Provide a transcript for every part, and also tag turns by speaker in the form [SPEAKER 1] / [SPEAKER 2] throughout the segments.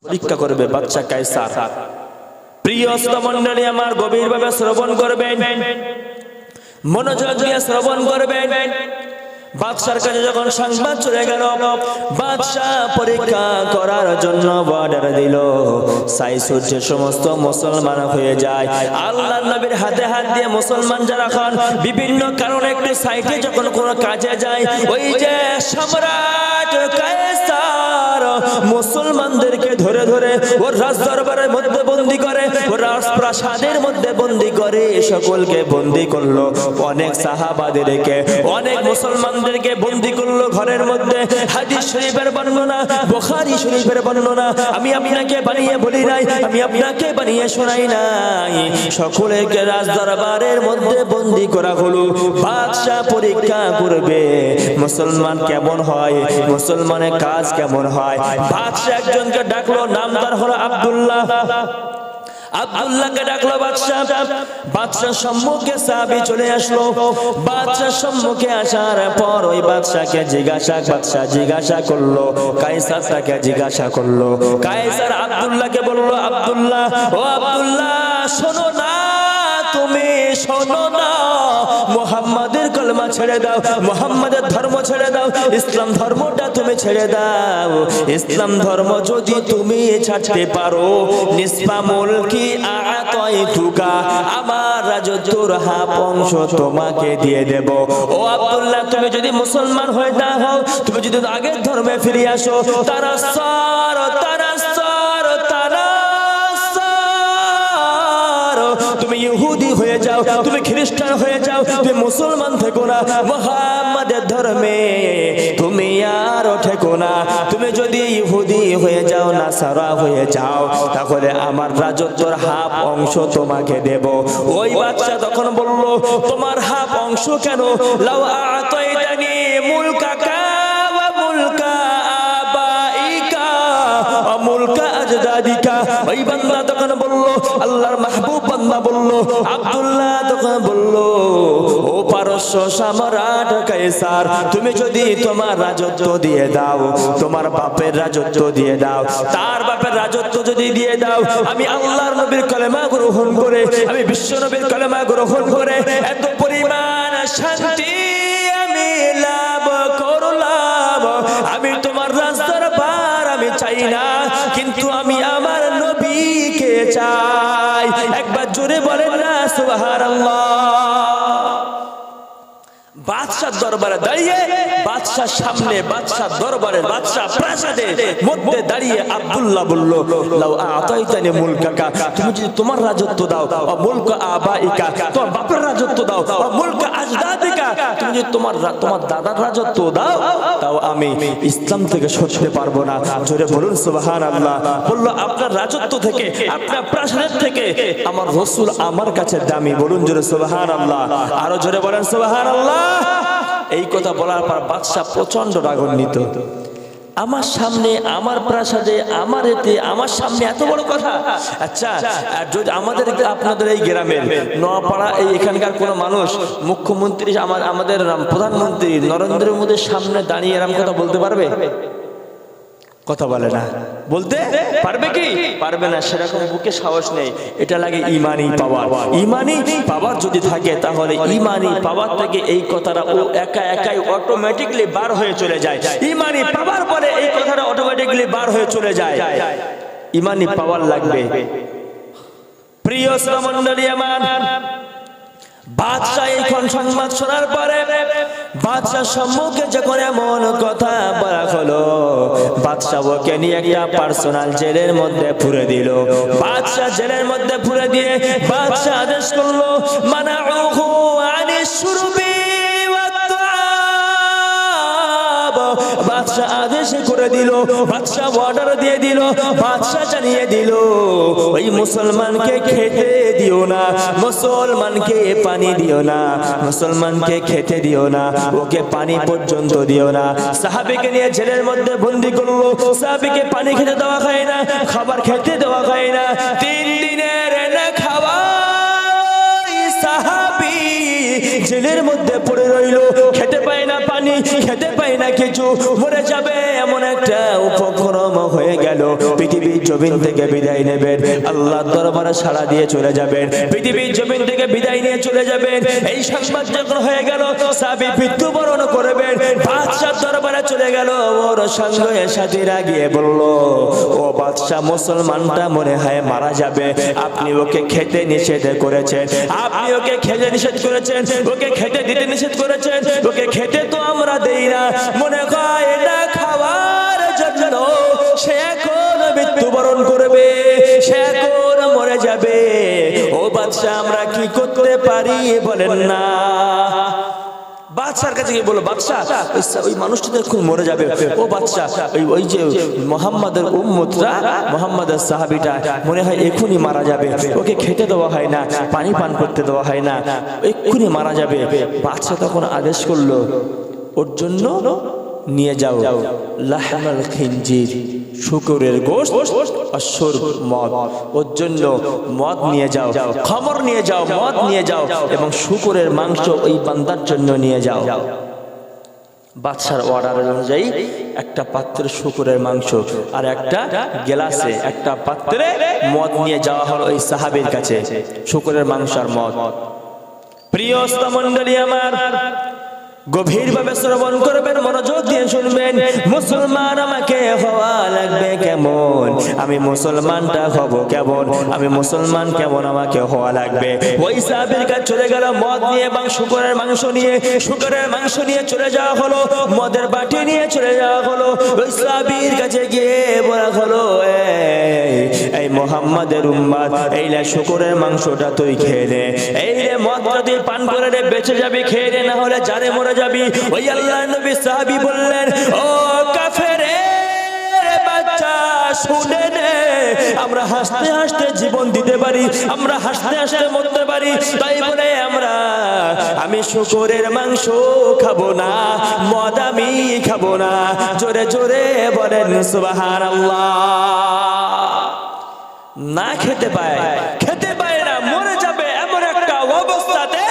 [SPEAKER 1] পরীক্ষা করবে বাদশা কায়সার। প্রিয় শ্রোতামণ্ডলী আমার, গভীরভাবে শ্রবণ করবেন, মনোযোগ দিয়ে শ্রবণ করবেন। বাদশার কাছে যখন সংবাদ চলে গেল, বাদশা পরীক্ষা করার জন্য অর্ডার দিল, সাইসুর সমস্ত মুসলমান হয়ে যায়। আল্লাহর নবীর হাতে হাত দিয়ে মুসলমান যারা খান বিভিন্ন কারণে একটু সাইডে যখন কোনো কাজে যায়, ওই যে সম্রাট কায়সার মুসলমানদেরকে ধরে ধরে ওর রাজদরবারের মধ্যে বন্দী করে, ওর রাজপ্রাসাদের মধ্যে বন্দী করে, সকলকে বন্দী করলো। অনেক সাহাবাদেরকে, অনেক মুসলমানদেরকে বন্দী করলো ঘরের মধ্যে। হাদিস শরীফের বর্ণনা, বুখারী শরীফের বর্ণনা, আমি আপনাকে বানিয়ে বলি নাই, আমি আপনাকে বানিয়ে শোনাই নাই। সকলকে রাজদরবারের মধ্যে বন্দী করা হলো। বাদশা পরীক্ষা করবে মুসলমান কেমন হয়, মুসলমানের কাজ কেমন হয়। বাদশা একজনকে ডাকলো, নাম তার হলো আব্দুল্লাহ। আব্দুল্লাহকে ডাকলো বাদশা। বাদশার সম্মুখে সাহাবী চলে আসলো। বাদশার সম্মুখে আসার পর ওই বাদশাকে জিজ্ঞাসা করলো, কায়সারকে জিজ্ঞাসা করলো। কায়সার আব্দুল্লাহকে বলল, আব্দুল্লাহ, ও আব্দুল্লাহ, শোনো না, তুমি শোনো না, মুহাম্মাদের কলমা ছেড়ে দাও, মুহাম্মাদের ধর্ম ছেড়ে দাও, ইসলাম ধর্মটা তুমি ছেড়ে দাও। ইসলাম ধর্ম যদি তুমি ছাড়তে পারো, নিসফা মুলকি আতাইতুকা, আমার রাজত্বের হাফ অংশ তোমাকে দিয়ে দেব। ও আব্দুল্লাহ, তুমি যদি মুসলমান হয়ে না হও, তুমি যদি আগের ধর্মে ফিরে আসো, তানাসসার তানাসসার তানাসসার, তুমি ইহুদি হয়ে যাও, তুমি খ্রিস্টান হয়ে যাও, তুমি মুসলমান থেকো না, মুহাম্মাদের ধর্মে তুমি আর থেকো না। তুমি যদি ইহুদি হয়ে যাও, নাসারা হয়ে যাও, তাহলে আমার রাজত্বের হাফ অংশ তোমাকে দেব। ওই বাদশা তখন বলল, তোমার হাফ অংশ কেন? লাউ আতাইতানি মুলকাকা ওয়া মুলকা আবাইকা ওয়া মুলকা আজদাদিকা। ওই বান্দা তখন বলল, আল্লাহর মাহবুব বান্দা বলল, আব্দুল্লাহ তখন বলল, ও পারস্য সম্রাট কায়সার, তুমি যদি তোমার রাজত্ব দিয়ে দাও, তোমার বাপের রাজত্ব দিয়ে দাও, তার বাপের রাজত্ব যদি দিয়ে দাও, আমি আল্লাহর নবীর কলেমা গ্রহণ করে, আমি বিশ্ব নবীর কলেমা গ্রহণ করে এত পরিমাণ শান্তি আমি লাভ করলাম। আমি তোমার রাজদরবার আমি চাই না, কিন্তু আমি আমার নবীকে চাই। একবার জোরে বলেন না সুবহানাল্লাহ। বাদশার দরবারে দাঁড়িয়ে, বাদশার সামনে, বাদশার দরবারে, বাদশার প্রাসাদের মধ্যে দাঁড়িয়ে আব্দুল্লাহ বলল, লাউ আতাইতানি মুলকাকা, তুমি যদি তোমার রাজত্ব দাও, মুলকা আবাইকা, তোমার বাপের রাজত্ব দাও, মুলকা আজদাদিকা, তুমি যদি তোমার দাদার রাজত্ব দাও, তাও আমি ইসলাম থেকে সরতে পারবো না। জোরে বলুন সুবহানাল্লাহ। বলল, আপনার রাজত্ব থেকে, আপনার প্রাসাদ থেকে আমার রাসূল আমার কাছে দামি। বলুন জোরে সুবহানাল্লাহ। আরো জোরে বলেন সুবহানাল্লাহ। এই কথা বলার পর বাদশা প্রচন্ড রাগান্বিত। আমার সামনে, আমার প্রাসাদে, আমার এতে, আমার সামনে এত বড় কথা। আচ্ছা, যদি আমাদের আপনাদের এই গ্রামের নোয়াপাড়া, এই এখানকার কোন মানুষ মুখ্যমন্ত্রী, আমাদের প্রধানমন্ত্রী নরেন্দ্র মোদীর সামনে দাঁড়িয়ে এরকম কথা বলতে পারবে? কথা বলে না। বলতে পারবে কি? পারবে না। সেরকম বুকে সাহস নেই। এটা লাগে ইমানি পাওয়ার। ইমানি পাওয়ার যদি থাকে, তাহলে ইমানি পাওয়ার থেকে এই কথাটা ও একাই অটোমেটিকলি বার হয়ে চলে যায়। ইমানি পাওয়ার পরে এই কথাটা অটোমেটিকলি বার হয়ে চলে যায়। ইমানি পাওয়ার লাগবে। প্রিয় শ্রোতামণ্ডলী আমার, বাদশা এই সংবাদ শোনার পরে বাদশার সম্মুখে যখন এমন কথা বলা হলো, বাদশা ওকে নিয়ে একটা পার্সোনাল জেলের মধ্যে পুরে দিল। বাদশা জেলের মধ্যে পুরে দিয়ে বাদশা আদেশ করলো, মানাউহু আনিশ শুরবি ওয়াত তুআব। বাদশা আদেশ করে দিল, বাদশা অর্ডার দিয়ে দিল, বাদশা জানিয়ে দিল, ওই মুসলমানকে খেতে দিও না, মুসলমানকে পানি দিও না, মুসলমানকে খেতে দিও না, ওকে পানি পর্যন্ত দিও না। সাহাবীকে নিয়ে জেলের মধ্যে বন্দী করলো। সাহাবীকে পানি খেতে দেওয়া খায় না, খাবার খেতে দেওয়া খায় না। 3 দিনের না খাওয়া সাহাবী জেলের মধ্যে পড়ে রইল, খেতে পায় না পানি, খেতে পায় না কিছু, মরে যাবে এমন একটা উপক্রম হয়ে গেল। পৃথিবীর জমিন থেকে বিদায় নেবেন, আল্লাহর দরবারে সাড়া দিয়ে চলে যাবেন, পৃথিবীর জমিন থেকে বিদায় নিয়ে চলে যাবেন। এই সংবাদ যখন হয়ে গেল সাহাবী মৃত্যুবরণ করবেন, বাদশার দরবারে চলে গেল। ওর সঙ্গে সাথীরা গিয়ে বলল, ও বাদশা, মুসলমানটা মনে হয় মারা যাবে, আপনি ওকে খেতে নিষেধ করেছেন, আপনি ওকে খেতে নিষেধ করেছেন, ওকে খেতে দিতে নিষেধ করেছেন, ওকে খেতে তো আমরা দেই না, মনে হয় এটা খাওয়ার জন্য সে এখন মৃত্যুবরণ করবে, সে এখন মরে যাবে। ও বাদশা, আমরা কি করতে পারি বলেন না? বাদশার কাছে গিয়ে বলো, বাদশা ওই মানুষটা তো এখন মরে যাবে। ও বাদশা, ওই যে মুহাম্মাদের উম্মতরা, মুহাম্মাদের সাহাবীটা মনে হয় এখনই মারা যাবে, ওকে খেতে দেওয়া হয় না, পানি পান করতে দেওয়া হয় না, এক্ষুনি মারা যাবে। বাদশা তখন আদেশ করলো, ওর জন্য নিয়ে যাও লাহমাল খিনজির, শুকরের গোশত, অশ্বর মদ, ওর জন্য মদ নিয়ে যাও, খমর নিয়ে যাও, মদ নিয়ে যাও, এবং শুকরের মাংস ওই বান্দার জন্য নিয়ে যাও। বাদশার অর্ডার অনুযায়ী একটা পাত্রে শুকরের মাংস আর একটা গ্লাসে একটা পাত্রে মদ নিয়ে যাওয়া হলো ওই সাহাবীর কাছে, শুকরের মাংস আর মদ। প্রিয় মণ্ডলী আমার, গভীরভাবে শ্রবণ করবেন, মনোযোগ দিয়ে শুনবেন। মুসলমান আমাকে হওয়া লাগবে কেমন, আমি মুসলমানটা হব কেমন, আমি মুসলমান কেমন আমাকে হওয়া লাগবে। ওই সাহাবীর কাছে চলে গেল মদ নিয়ে এবং শুকরের মাংস নিয়ে, শুকরের মাংস নিয়ে চলে যাওয়া হলো, মদের বাটি নিয়ে চলে যাওয়া হলো। ওই সাহাবীর কাছে গিয়ে বলা হলো, এই মুহাম্মাদের উম্মত, এই লে শুকরের মাংসটা তুই খেয়ে নে, এই রে মদটা তুই পান করে রে, বেঁচে যাবি, খেয়ে নে, না হলে জানে মরে যাবি। ওই আল্লাহর নবী সাহাবী বললেন, ও কাফেরের বাচ্চা, শুনে নে, আমরা হাসতে হাসতে জীবন দিতে পারি, আমরা হাসতে হাসতে মরতে পারি, তাই বলে আমি শুকরের মাংস খাবো না, মদ আমি খাবো না। জোরে জোরে বলেন সুবহানাল্লাহ। না খেতে পায়, খেতে পায় না, মরে যাবে এমন একটা অবস্থাতে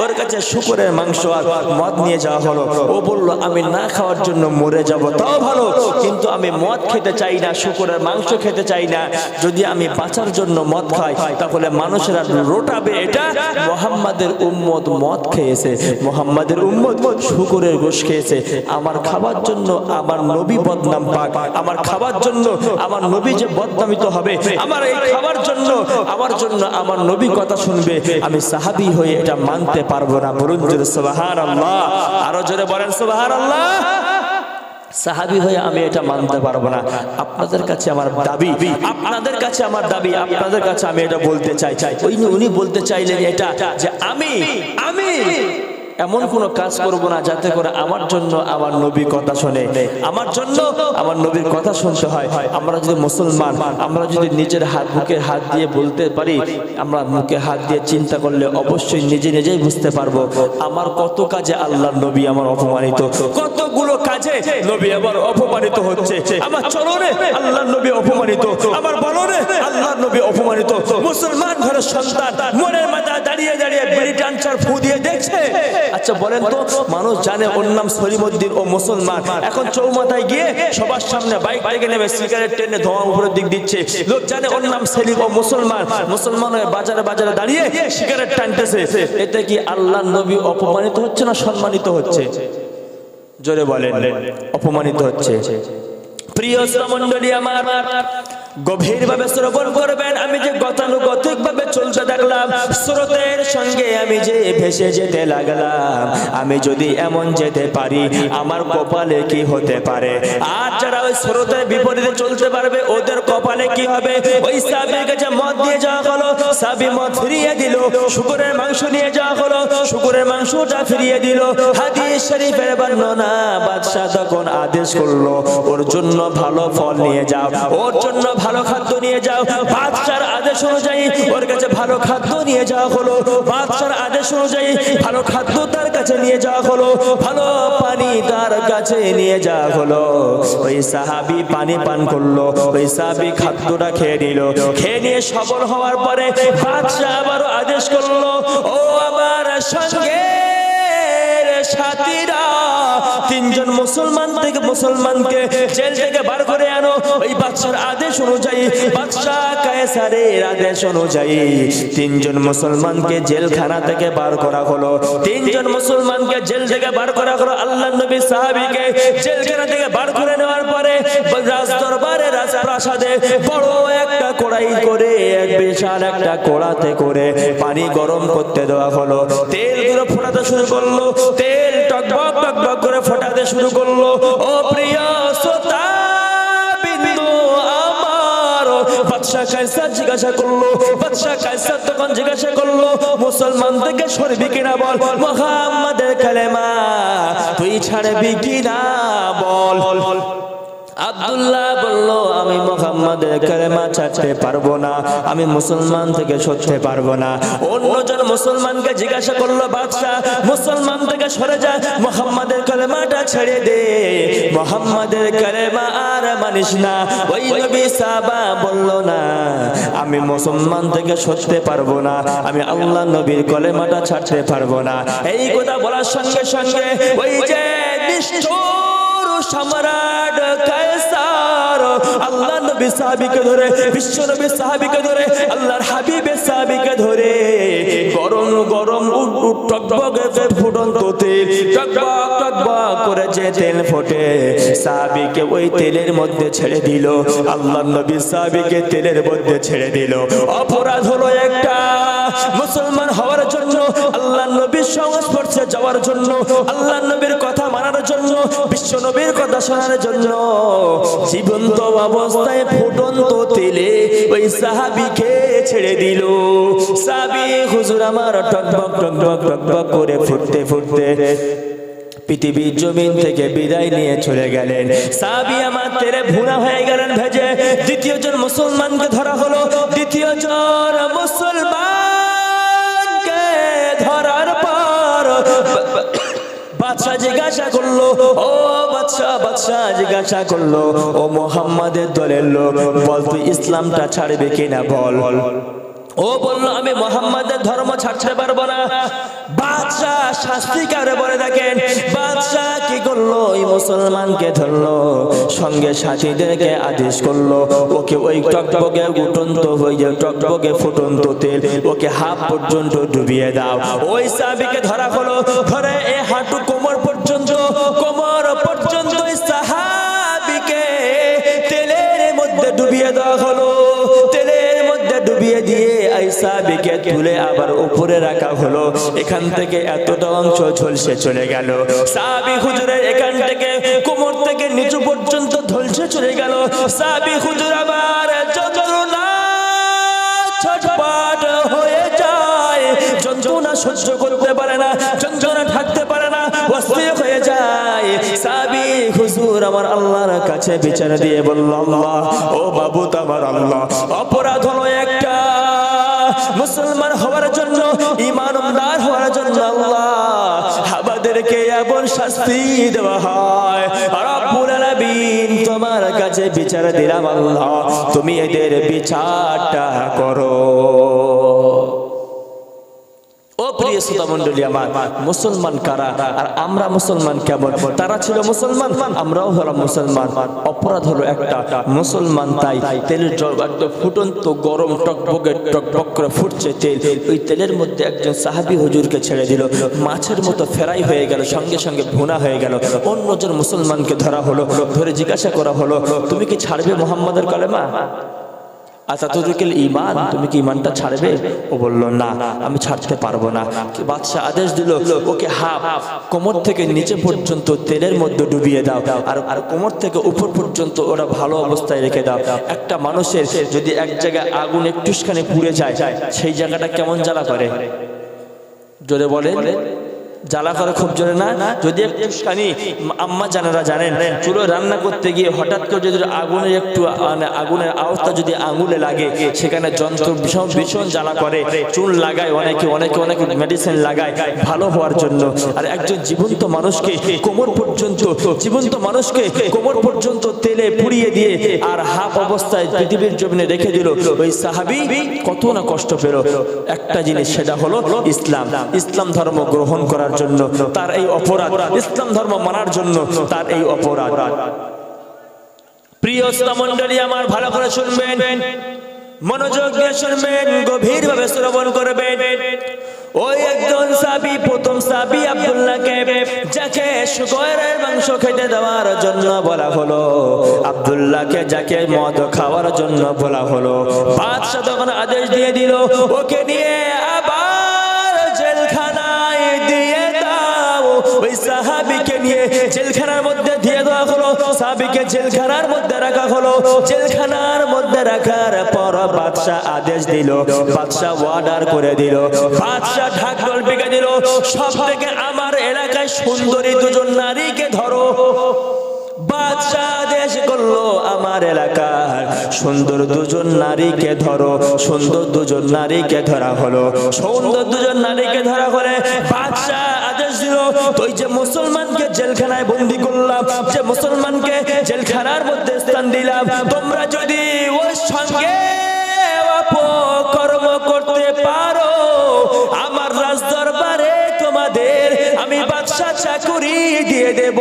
[SPEAKER 1] ওর কাছে শুকরের মাংস আর মদ নিয়ে যাওয়া হলো। ও বলল, আমি না খাওয়ার জন্য মরে যাব তাও ভালো, কিন্তু আমি মদ খেতে চাই না, শুকরের মাংস খেতে চাই না। যদি আমি বাঁচার জন্য মদ খাই তাহলে মানুষেরা রোটাবে, এটা মুহাম্মাদের উম্মত মদ খেয়েছে, মুহাম্মাদের উম্মত শুকরের গোশত খেয়েছে, আমার খাবার জন্য আমার নবী বদনাম পাক, আমার খাবার জন্য আমার নবী যে বদনামিত হবে, আমার এই খাবার জন্য আমার নবী কথা শুনবে, আমি সাহাবী হয়ে এটা মানতে পারবো না। বলুন জোরে সুবহানাল্লাহ, আরো জোরে বলেন সুবহানাল্লাহ। সাহাবী হয়ে আমি এটা মানতে পারবো না। আপনাদের কাছে আমার দাবি, আপনাদের কাছে আমার দাবি, আপনাদের কাছে আমি এটা বলতে চাই। উনি বলতে চাইলেন এটা যে আমি এমন কোনো কাজ করব না যাতে করে আমার জন্য আমার নবী কথা শুনে, আমার জন্য আমার নবীর কথা শুনতে হয়। আমরা যদি মুসলমান, আমরা যদি নিজের বুকে হাত দিয়ে বলতে পারি, আমরা মুখে হাত দিয়ে চিন্তা করলে অবশ্যই নিজেই বুঝতে পারবো আমার কত কাজে আল্লাহর নবী আমার অপমানিত, কতগুলো কাজে নবী আমার অপমানিত হচ্ছে। আমার চলনে আল্লাহর নবী অপমানিত, আমার বলনে আল্লাহর নবী অপমানিত। মুসলমান ঘরের সন্তান মনের মাথায় দাঁড়িয়ে দাঁড়িয়ে বিড়ি টানচার ফু দিয়ে দেখছে। আচ্ছা বলেন তো, মানুষ জানে ওর নাম সলিমউদ্দিন, ও মুসলমান, এখন চৌমাথায় গিয়ে সবার সামনে বাইক থেকে নেমে সিগারেট টেনে ধোঁয়া উপরের দিক দিচ্ছে, লোক জানে ওর নাম সেলিম, ও মুসলমান, মুসলমান হয়ে বাজারে বাজারে দাঁড়িয়ে সিগারেট টানতেছে। এতে কি আল্লাহর নবী অপমানিত হচ্ছে না সম্মানিত হচ্ছে? জোরে বলেন, অপমানিত হচ্ছে। প্রিয় শ্রোতামণ্ডলী আমার, গভীরভাবে শ্রবণ করবেন। আমি যে গতানুগতিক ভাবে চলতে থাকলাম, স্রোতের সঙ্গে আমি যে ভেসে যেতে লাগলাম, আমি যদি এমন যেতে পারি আমার কপালে কি হতে পারে? আর যারা ওই স্রোতের বিপরীতে চলতে পারবে ওদের কপালে কি হবে? ওই সাহাবীর কাছে মদ দিয়ে যাওয়া হলো, সাহাবী মদ ফিরিয়ে দিল। শুকরের মাংস নিয়ে যাওয়া হলো, শুকরের মাংসটা ফিরিয়ে দিল। হাদিস শরীফের বর্ণনা, বাদশা তখন আদেশ করলো, ওর জন্য ভালো ফল নিয়ে যাও, ওর জন্য ভালো খাদ্য নিয়ে যাও। বাদশার আদেশ অনুযায়ী ওর কাছে ভালো খাদ্য নিয়ে যাওয়া হলো, বাদশার আদেশ অনুযায়ী ভালো খাদ্য তার কাছে নিয়ে যাওয়া হলো, ভালো পানি তার কাছে নিয়ে যাওয়া হলো। ওই সাহাবী পানি পান করলো, ওই সাহাবী খাদ্যটা খেয়ে নিল। খেয়ে নিয়ে সবল হওয়ার পরে বাদশা আবারও আদেশ করলো, ও আমার সঙ্গে সাথীরা, তিনজন মুসলমানকে জেল থেকে বার করে আনো। ওই বাদশার আদেশ অনুযায়ী, বাদশা কায়সারের আদেশ অনুযায়ী তিনজন মুসলমানকে জেলখানা থেকে বার করা হলো। তিনজন মুসলমানকে জেল থেকে বার করা হলো। আল্লাহর নবী সাহাবীকে জেলখানা থেকে বার করে নেওয়ার পরে রাজ দরবারে, রাজপ্রাসাদে বড় একটা কড়াই করে, এক বিশাল একটা কড়াতে করে পানি গরম করতে দেওয়া হলো। তেলগুলো ফোটাতে শুরু করলো, তেল টকবক টকবক করে ফোটাতে শুরু করলো। ও প্রিয় শ্রোতা বিন্দু আমার, বাদশা কায়সার জিজ্ঞাসা করলো, বাদশা কায়সার তখন জিজ্ঞাসা করলো, মুসলমান থেকে সরবি কিনা বল, মুহাম্মাদের কালেমা তুই ছাড়বি কিনা বল। আব্দুল্লাহ বলল, আমি মুহাম্মাদের কালেমা ছাড়তে পারবো না, আমি মুসলমান থেকে সরতে পারবো না। অন্যজন মুসলমানকে জিজ্ঞাসা করলো, বাদশাহ মুসলমান থেকে সরে যা, মুহাম্মাদের কালেমাটা ছেড়ে দে, মুহাম্মাদের কালেমা আর মানিস না। ওই নবী সাহাবা বলল, না আমি মুসলমান থেকে সরতে পারবো না, আমি আল্লাহ নবীর কালেমাটা ছাড়তে পারবো না। এই কথা বলার সঙ্গে সঙ্গে ওই যে নিষ্ঠুর সম্রাট কায়সার আল্লাহ নবী সাহাবীকে ধরে, বিশ্ব নবী সাহাবীকে ধরে, আল্লাহর হাবিবের সাহাবীকে ধরে গরম গরম টকবকে ফুটন্ত তেল, টকবক টকবক করে যে তেল ফোটে, সাহাবীকে ওই তেলের মধ্যে ছেড়ে দিল। আল্লাহ নবী সাহাবীকে তেলের মধ্যে ছেড়ে দিল। অপরাধ হলো একটা, মুসলমান হওয়ার জন্য, আল্লাহ নবীর সংস্পর্শে যাওয়ার জন্য, আল্লাহ নবীর কথা মানার জন্য, বিশ্ব নবীর কথা শোনার জন্য জীবন্ত অবস্থায় ফুটন্ত তেলে ওই সাহাবীকে ছেড়ে দিল। সাহাবী হুজুর আমার টকবক টকবক টকবক করে ফুটতে ফুটতে পৃথিবীর জমিন থেকে বিদায় নিয়ে চলে গেলেন। সাহাবী আমার তেলে ভুনা হয়ে গেলেন ভেজে। দ্বিতীয় জন মুসলমানকে ধরা হলো। দ্বিতীয় জন মুসলমানকে ধরার পর বাদশা জিজ্ঞাসা করলো, ও বাদশা জিজ্ঞাসা করলো, ও মুহাম্মাদের দলের লোক, বল তুই ইসলামটা ছাড়বে কিনা বল। ও বললো, আমি মুহাম্মাদের ধর্ম ছাড়তে পারবো না। বাদশা শাস্তি কারে বলে দেখেন, বাদশা কি করলো, ওই মুসলমানকে ধরলো, সঙ্গে সাথীদেরকে আদেশ করলো, ওকে ওই টকবকে ফুটন্ত হয়ে টকবকে ফুটন্ত তেল ওকে হাত পর্যন্ত ডুবিয়ে দাও। ওই সাহাবীকে ধরা হলো, ধরে এ হাঁটু কোমর পর্যন্ত ওই সাহাবীকে তেলের মধ্যে ডুবিয়ে দেওয়া হলো। তেলের মধ্যে ডুবিয়ে দিয়ে এই সাহাবীকে তুলে আবার উপরে রাখা হলো। এখান থেকে এতটা অংশ ঝলসে চলে গেল। সাহাবী হুজুরের এখান থেকে কোমর থেকে নিচু পর্যন্ত ঝলসে চলে গেল। সাহাবী হুজুর আবার যন্ত্রণা ছটপট হয়ে যায়, যন্ত্রণা সহ্য করতে পারে না, যন্ত্রণা থাকতে পারে না, অস্থির হয়ে যায়। সাহাবী হুজুর আমার আল্লাহর কাছে বিচার দিয়ে বলল, আল্লাহ, ও বাবু তোমার আল্লাহ, অপরাধ হলো একটা, মুসলমান হওয়ার জন্য, ঈমানদার হওয়ার জন্য আল্লাহ আমাদেরকে এমন শাস্তি দেওয়া হয়। রব্বুল আলামিন তোমার কাছে বিচার দিলাম আল্লাহ, তুমি এদের বিচারটা করো। ও প্রিয় শ্রোতা মণ্ডলী আমার, মুসলমান কারা আর আমরা মুসলমান কেমন? তারা ছিল মুসলমান, আমরাও হলাম মুসলমান। অপরাধ হলো একটা, মুসলমান তাই তেলের জল একদম ফুটন্ত গরম টকবকে টকবক করে ফুটছে তেল, ওই তেলের মধ্যে একজন সাহাবী হুজুরকে ছেড়ে দিল, মাছের মতো ফ্রাই হয়ে গেল, সঙ্গে সঙ্গে ভুনা হয়ে গেল। অন্যজন মুসলমানকে ধরা হলো, ধরে জিজ্ঞাসা করা হলো, তুমি কি ছাড়বে মুহাম্মাদের কালেমা? আচ্ছা, তুরুকেল ঈমান, তুমি কি ঈমানটা ছাড়বে? ও বলল, না আমি ছাড়তে পারবো না। বাদশা আদেশ দিল, ওকে হাফ কোমর থেকে নিচে পর্যন্ত তেলের মধ্যে ডুবিয়ে দাও, আর কোমর থেকে উপর পর্যন্ত ওরা ভালো অবস্থায় রেখে দাও। একটা মানুষের যদি এক জায়গায় আগুন একটুখানি পুড়ে যায়, সেই জায়গাটা কেমন জ্বালা করে? জোরে বলে, জ্বালা করে খুব জোরে না? যদি একটুখানি, আম্মা জানেরা জানেন, চুলো রান্না করতে গিয়ে হঠাৎ করে যদি আগুনের একটু আগুনের আওয়াজটা যদি আঙুলে লাগে, সেখানে যন্ত্র ভীষণ জ্বালা করে, চুন লাগায় অনেকে মেডিসিন লাগায় ভালো হওয়ার জন্য। আর একজন জীবন্ত মানুষকে কোমর পর্যন্ত তেলে পুড়িয়ে দিয়ে আর হাফ অবস্থায় পৃথিবীর জমিনে রেখে দিল, ওই সাহাবী কত না কষ্ট পেল। একটা জিনিস, সেটা হলো ইসলাম ধর্ম গ্রহণ করার করার জন্য তার এই অপরাধ, ইসলাম ধর্ম মানার জন্য তার এই অপরাধ। প্রিয় শ্রোতামণ্ডলী আমার, ভালো করে শুনবেন, মনোযোগ দিয়ে শুনবেন, গভীরভাবে শ্রবণ করবেন। ওই একজন সাহাবী, প্রথম সাহাবী আব্দুল্লাহকে, যাকে শুকরের মাংস খেতে দেওয়ার জন্য বলা হলো, আব্দুল্লাহকে যাকে মদ খাওয়ার জন্য বলা হলো, বাদশা তখন আদেশ দিয়ে দিল, ওকে নিয়ে আবার জেলখানায় দিয়ে দাও। ওই সাহাবীকে নিয়ে জেলখানার মধ্যে দিয়ে দেওয়া হলো, সাহাবীকে জেলখানার মধ্যে রাখা হলো। জেলখানার মধ্যে রাখার পর বাদশা আদেশ দিল, বাদশা অর্ডার করে দিল, বাদশা ঢাকঢোল পিকে দিল, সব থেকে আমার এলাকায় সুন্দরী দুজন নারীকে ধরো। বাদশা আদেশ করলো, আমার এলাকার সুন্দর দুজন নারীকে ধরো। সুন্দর দুজন নারীকে ধরা হলো। সুন্দর দুজন নারীকে ধরা হলে বাদশা আদেশ দিল, তুই যে মুসলমানকে জেলখানায় বন্দী করলাম, যে মুসলমানকে জেলখানার মধ্যে স্থান দিলাম, তোমরা যদি ওর সঙ্গে অপকর্ম করতে পারো, আমার রাজদরবারে তোমাদের আমি বাদশা চাকুরি দিয়ে দেব।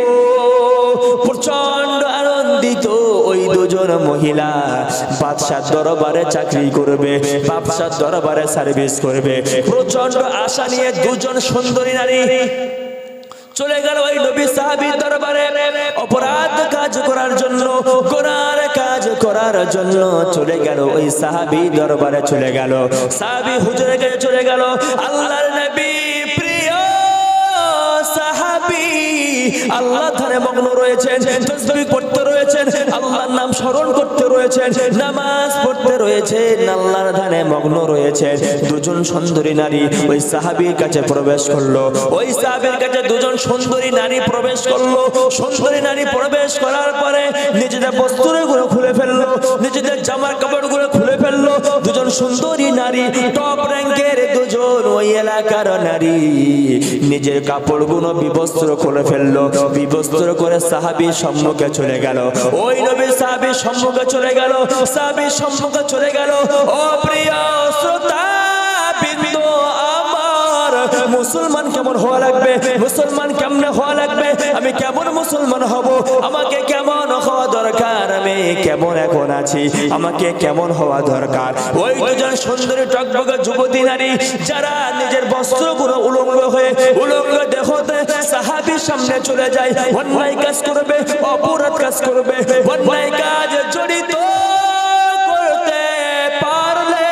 [SPEAKER 1] প্রচন্ড আনন্দিত ওই দুজন মহিলা বাদশার দরবারে চাকরি করবে, বাদশার দরবারে সার্ভিস করবে। প্রচন্ড আশা নিয়ে দুজন সুন্দরী নারী চলে গেল ওই নবী সাহাবীর দরবারে অপরাধ কাজ করার জন্য, গুনার কাজ করার জন্য চলে গেল। ওই সাহাবী দরবারে চলে গেল, সাহাবী হুজুরের কাছে চলে গেল। আল্লাহর নবী প্রিয় সাহাবী আল্লাহ ধ্যানে মগ্ন রয়েছেন, তাসবিহ পড়তে রয়েছেন, আল্লাহর নাম স্মরণ করতে রয়েছেন, নামাজ পড়তে রয়েছেন, আল্লাহর ধ্যানে মগ্ন রয়েছেন। দুজন সুন্দরী নারী ওই সাহাবীর কাছে প্রবেশ করলো। ওই সাহাবীর কাছে দুজন সুন্দরী নারী প্রবেশ করলো। সুন্দরী নারী প্রবেশ করার পরে নিজেদের বস্ত্রগুলো খুলে ফেললো, নিজেদের জামার কাপড়গুলো খুলে ফেললো। দুজন সুন্দরী নারী, টপ র্যাঙ্কের দুজন ওই এলাকার নারী, নিজের কাপড়গুলো বিবস্ত্র করে ফেললো। বিবস্ত্র করে সাহাবীর সম্মুখে চলে গেল। ওই নবী সাহাবীর সম্মুখে চলে গেল, সাহাবীর সম্মুখে চলে গেল। ও প্রিয় শ্রোতা বিন্দু আমার, মুসলমান কেমন হওয়া লাগবে, মুসলমান কেমনে হওয়া লাগবে, আমি কেমন মুসলমান হব, আমাকে কেমন হওয়া দরকার, আমি কেমন এখন আছি, আমাকে কেমন হওয়া দরকার। ওই দুজন সুন্দরী টকবকে যুবতী নারী, যারা নিজের বস্ত্রগুলো উলঙ্গ হয়ে উলঙ্গ দেহতে সাহাবীর সামনে চলে যায়, অন্যায় কাজ করবে, অপরাধ কাজ করবে, অন্যায় কাজ জড়িত করতে পারলে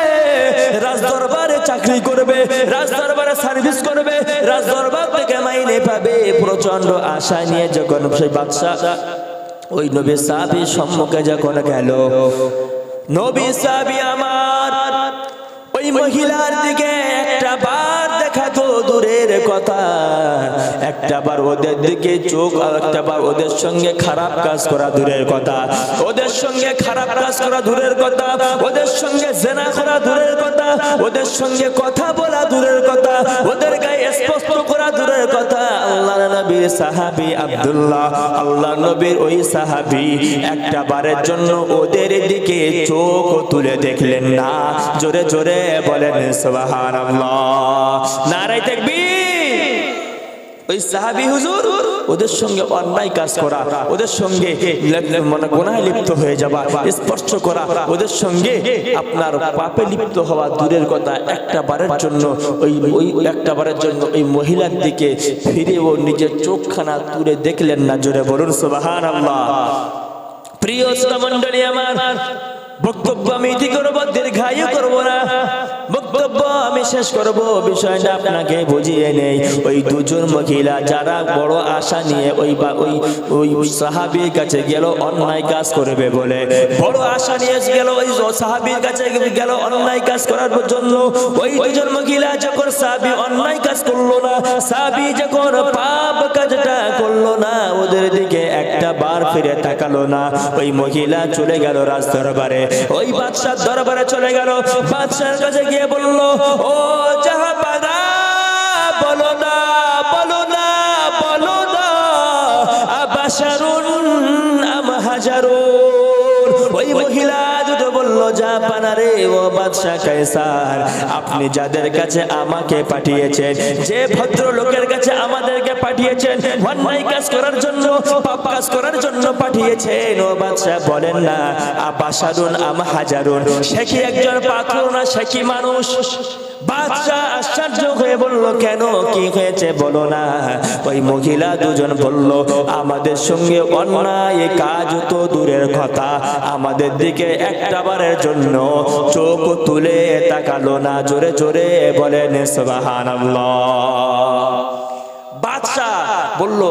[SPEAKER 1] রাজদরবারে চাকরি করবে, রাজদরবারে সার্ভিস করবে, রাজদরবার থেকে মাইনে পাবে। প্রচন্ড আশা নিয়ে যখন সেই বাদশা ওই নবী সাহাবীর সম্মুখে যখন গেল, নবী সাহাবী আমার ওই মহিলার দিকে একটা বার দেখাতো, দূরের কথা, একটা বার ওদের দিকে চোখ, আর একটা বার ওদের সঙ্গে খারাপ কাজ করা দূরের কথা, ওদের সঙ্গে খারাপ কাজ করা দূরের কথা, ওদের সঙ্গে জেনা করা দূরের কথা, ওদের সঙ্গে কথা বলা দূরের কথা, ওদের গায়ে স্পষ্ট করা দূরের কথা। আল্লাহর নবীর সাহাবী আব্দুল্লাহ, আল্লাহর নবীর ওই সাহাবী একটা বারের জন্য ওদের দিকে চোখ তুলে দেখলেন না। জোরে জোরে বলেন সুবহানাল্লাহ, নারে তাকবীর। ওই সাহাবী হুজুর ওদের সঙ্গে অন্যায় কাজ করা, ওদের সঙ্গে মানে গুনাহে লিপ্ত হয়ে যাওয়া, স্পর্শ করা, ওদের সঙ্গে আপনার পাপে লিপ্ত হওয়া দূরের কথা, একটা বারের জন্য ওই একটা বারের জন্য ওই মহিলার দিকে ফিরে ও নিজের চোখখানা তুলে দেখলেন না। জোরে বলুন সুবহানাল্লাহ। প্রিয় শ্রোতামণ্ডলী আমার, বক্তব্য আমি ইতি করবো, দীর্ঘায়ু করবো না, বক্তব্য আমি শেষ করব। বিষয়টা আপনাকে বুঝিয়ে নেই। ওই দুজন মহিলা যারা বড় আশা নিয়ে ওই সাহাবীর কাছে গেল অন্যায় কাজ করবে বলে, বড় আশা নিয়ে গেল ওই সাহাবীর কাছে গেল অন্যায় কাজ করার জন্য। ওই দুজন মহিলা যখন সাহাবী অন্যায় কাজ করলো না, সাহাবী যখন পাপ কাজটা করলো না, ওদের দিকে একটা বার ফিরে তাকালো না। ওই মহিলা চলে গেল রাজ দরবারে, ওই বাদশার দরবারে চলে গেল। বাদশার কাছে গিয়ে বলল, ও জাহাপানা, বলো না, বলো না, বলো না, আবাশারুন আম হাজারুন। ওই মহিলা দুটো বলল, জাপানা রে ও বাদশা কায়সার, আপনি যাদের কাছে আমাকে পাঠিয়েছেন, যে ভদ্রলোকের কাছে আমাদেরকে পাঠিয়েছেন অন্যায় কাজ করার জন্য, পাপ কাজ করার জন্য পাঠিয়েছেন, ও বাদশা বলেন না আবাশারুন আম হাজারুন, সে কি একজন পাথর না সে কি মানুষ? বাদশা আশ্চর্য হয়ে বলল, কেন কি হয়েছে বলো না? ওই মহিলা দুজন বলল, আমাদের সঙ্গে অন্যায় কাজ তো দূরের কথা, আমাদের দিকে একটাবারের জন্য চোখ তুলে তাকালো না। জোরে জোরে বলেন সুবহানাল্লাহ। বাদশা বলল,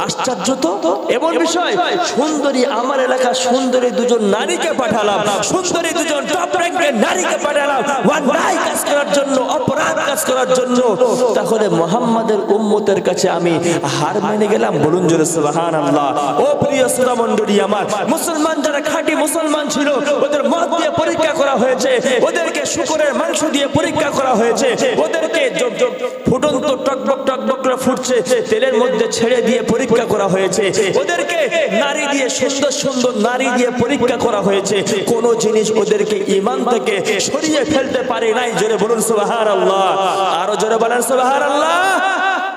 [SPEAKER 1] আশ্চর্য তো, এমন বিষয়, সুন্দরী আমার এলাকা সুন্দরী দুজন নারীকে পাঠালাম, সুন্দরী দুজন টপ র্যাঙ্কের নারীকে পাঠালাম অন্যায় কাজ করার জন্য, অপরাধ কাজ করার জন্য, তাহলে মুহাম্মাদের উম্মতের কাছে আমি হার মেনে গেলাম? বলুন জোরে সুবহানাল্লাহ। ও প্রিয় শ্রোতা মণ্ডলী আমার, মুসলমান যারা খাঁটি মুসলমান ছিল ওদের মদ দিয়ে পরীক্ষা করা হয়েছে, ওদেরকে শুকরের মাংস দিয়ে পরীক্ষা করা হয়েছে, ওদেরকে ফুটন্ত টকবক টকবক করে ফুটছে তেলের মধ্যে ছেড়ে দিয়ে পরীক্ষা করা হয়েছে, ওদেরকে নারী দিয়ে সুন্দর সুন্দর নারী দিয়ে পরীক্ষা করা হয়েছে, কোন জিনিস ওদেরকে ঈমান থেকে সরিয়ে ফেলতে পারে নাই। জোরে বলুন সুবহানাল্লাহ, আরো জোরে বলেন সুবহানাল্লাহ।